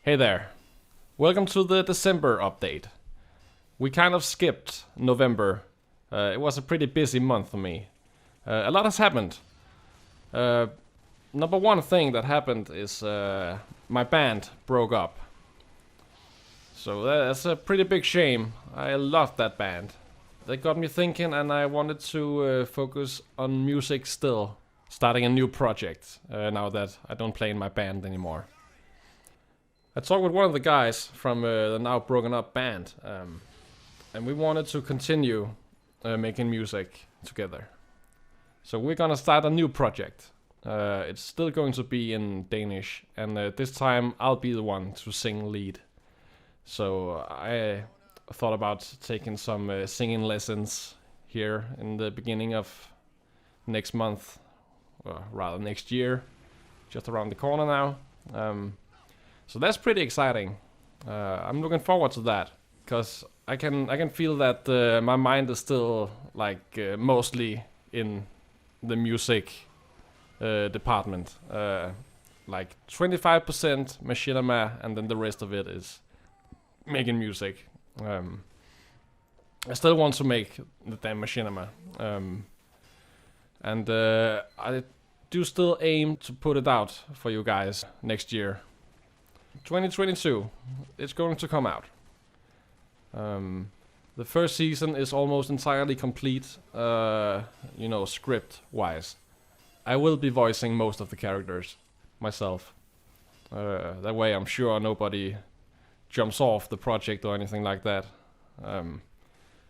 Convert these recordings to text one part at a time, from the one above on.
Hey there. Welcome to the December update. We kind of skipped November. It was a pretty busy month for me. A lot has happened. Number one thing that happened is my band broke up. So that's a pretty big shame. I loved that band. They got me thinking and I wanted to focus on music still. Starting a new project now that I don't play in my band anymore. I talked with one of the guys from the now broken up band, and we wanted to continue making music together. So we're gonna start a new project. It's still going to be in Danish, and this time I'll be the one to sing lead. So I thought about taking some singing lessons here in the beginning of next month, or rather next year, just around the corner now. So that's pretty exciting. I'm looking forward to that because I can feel that my mind is still like mostly in the music department. Like 25% machinima, and then the rest of it is making music. I still want to make the damn machinima, and I do still aim to put it out for you guys next year. 2022, it's going to come out. The first season is almost entirely complete, script-wise. I will be voicing most of the characters myself. That way I'm sure nobody jumps off the project or anything like that. And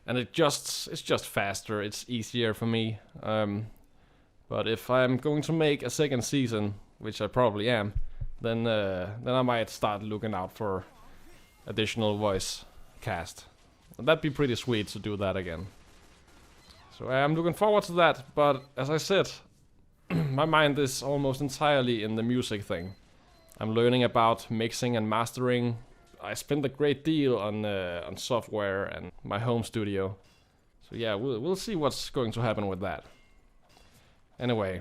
it's just faster, it's easier for me. But if I'm going to make a second season, which I probably am, then I might start looking out for additional voice cast. That'd be pretty sweet to do that again. So I'm looking forward to that, but as I said, my mind is almost entirely in the music thing. I'm learning about mixing and mastering. I spend a great deal on software and my home studio. So yeah, we'll see what's going to happen with that. Anyway,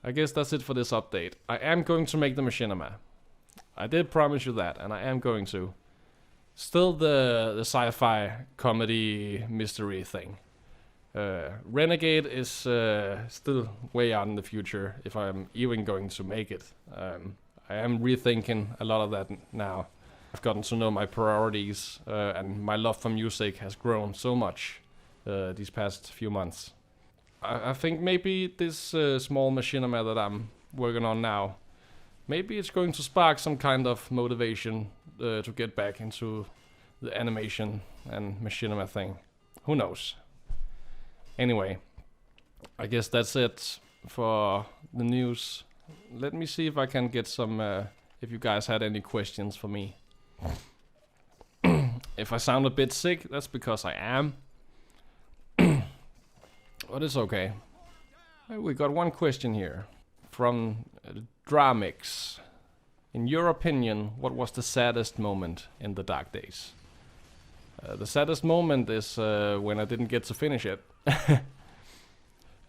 I guess that's it for this update. I am going to make the machinima. I did promise you that, and I am going to. Still the sci-fi comedy mystery thing. Renegade is still way out in the future, if I'm even going to make it. I am rethinking a lot of that now. I've gotten to know my priorities, and my love for music has grown so much these past few months. I think maybe this small machinima that I'm working on now, maybe it's going to spark some kind of motivation to get back into the animation and machinima thing. Who knows? Anyway, I guess that's it for the news. Let me see if I can get some, if you guys had any questions for me. If I sound a bit sick, that's because I am. But it's okay. We got one question here from Dramix. In your opinion, what was the saddest moment in the Dark Days? The saddest moment is when I didn't get to finish it.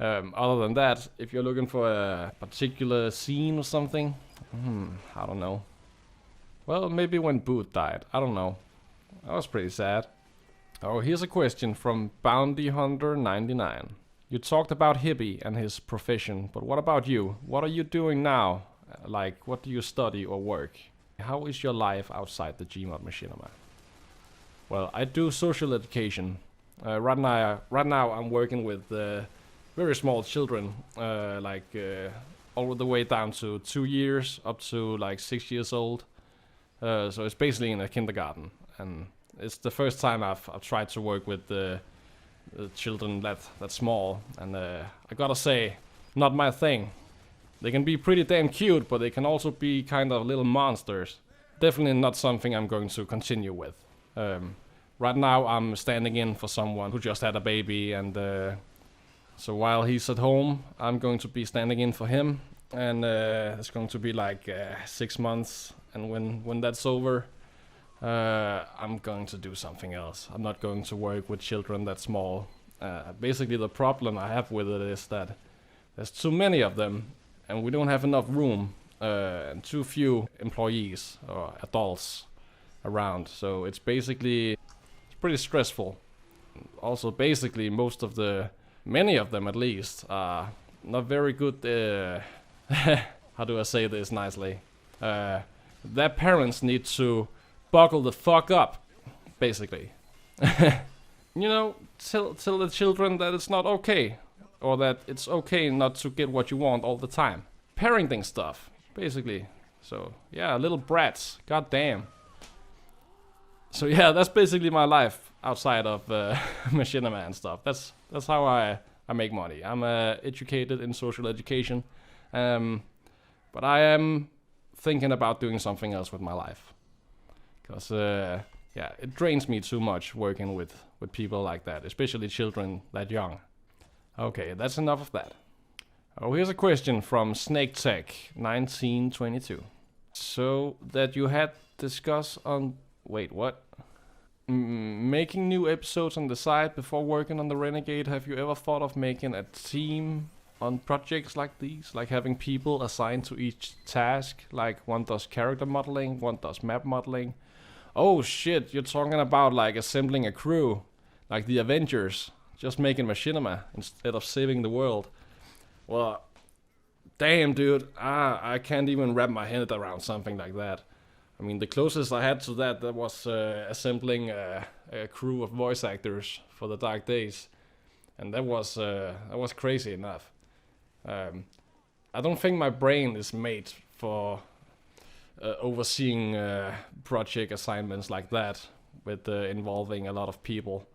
Other than that, if you're looking for a particular scene or something, I don't know. Well, maybe when Boot died. I don't know. That was pretty sad. Oh, here's a question from Bounty Hunter 99. You talked about Hippie and his profession, but what about you? What are you doing now? Like, what do you study or work? How is your life outside the Gmod machinima? Well, I do social education. Right now I'm working with very small children, all the way down to 2 years up to like 6 years old. So it's basically in a kindergarten, and it's the first time I've tried to work with the children that small, and I gotta say, not my thing. They can be pretty damn cute, but they can also be kind of little monsters. Definitely not something I'm going to continue with. Right now I'm standing in for someone who just had a baby, and so while he's at home, I'm going to be standing in for him, and it's going to be like 6 months, and when that's over, I'm going to do something else. I'm not going to work with children that small. Basically the problem I have with it is that there's too many of them, and we don't have enough room and too few employees or adults around. So it's pretty stressful. Also, basically, many of them at least, are not very good. How do I say this nicely? Their parents need to buckle the fuck up, basically. Tell the children that it's not okay, or that it's okay not to get what you want all the time. Parenting stuff, basically. So yeah, little brats. God damn. So yeah, that's basically my life outside of machinima and stuff. That's how I make money. I'm educated in social education, but I am thinking about doing something else with my life. Because it drains me too much working with people like that, especially children that young. Okay, that's enough of that. Oh, here's a question from Snake Tech 1922. So that you had discussed on... Wait, what? Making new episodes on the side before working on the Renegade. Have you ever thought of making a team on projects like these? Like having people assigned to each task? Like one does character modeling, one does map modeling. Oh shit, you're talking about like assembling a crew. Like the Avengers. Just making machinima instead of saving the world. Well, damn dude. I can't even wrap my head around something like that. I mean, the closest I had to that was assembling a crew of voice actors for the Dark Days, and that was crazy enough. I don't think my brain is made for overseeing project assignments like that, with involving a lot of people.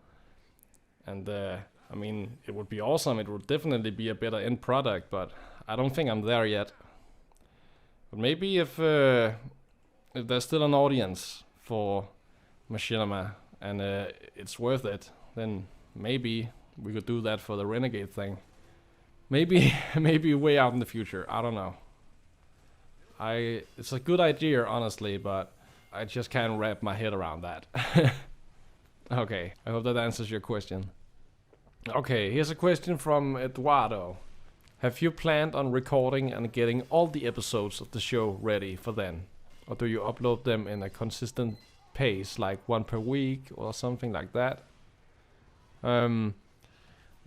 And I mean, it would be awesome. It would definitely be a better end product, but I don't think I'm there yet. But maybe if there's still an audience for machinima and it's worth it, then maybe we could do that for the Renegade thing. Maybe way out in the future. I don't know. It's a good idea, honestly, but I just can't wrap my head around that. Okay, I hope that answers your question. Okay, here's a question from Eduardo. Have you planned on recording and getting all the episodes of the show ready for then? Or do you upload them in a consistent pace, like one per week or something like that?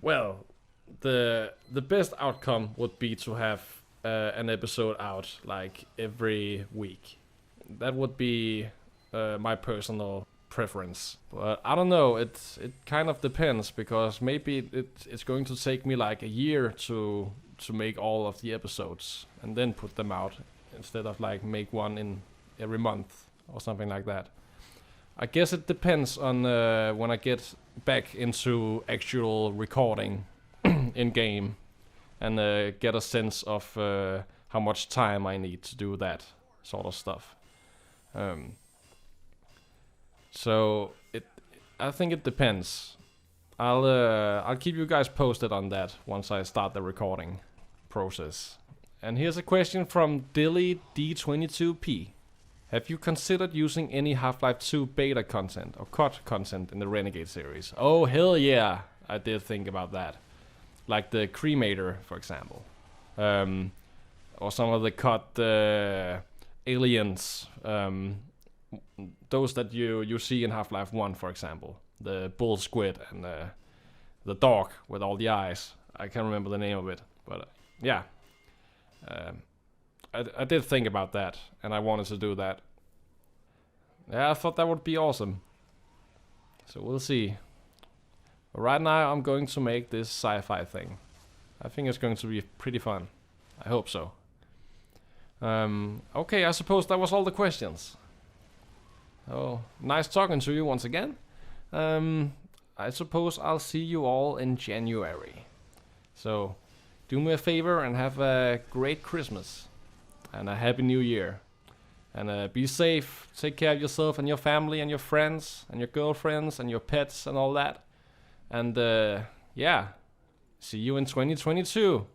Well, the best outcome would be to have an episode out like every week. That would be my personal preference. But I don't know, it kind of depends, because maybe it's going to take me like a year to make all of the episodes and then put them out, instead of like make one in every month or something like that. I guess it depends on when I get back into actual recording in game, and get a sense of how much time I need to do that sort of stuff. So I think it depends. I'll keep you guys posted on that once I start the recording process. And here's a question from Dilly D22P. Have you considered using any Half-Life 2 beta content or COD content in the Renegade series? Oh hell yeah, I did think about that. Like the Cremator, for example. Or some of the COD aliens. Those that you see in Half-Life 1, for example. The bull squid and the dog with all the eyes. I can't remember the name of it, but yeah. I did think about that, and I wanted to do that. Yeah, I thought that would be awesome. So we'll see. But right now I'm going to make this sci-fi thing. I think it's going to be pretty fun. I hope so. Okay, I suppose that was all the questions. Oh, nice talking to you once again. I suppose I'll see you all in January. So, do me a favor and have a great Christmas. And a Happy New Year. And be safe, take care of yourself and your family and your friends and your girlfriends and your pets and all that. And yeah, see you in 2022.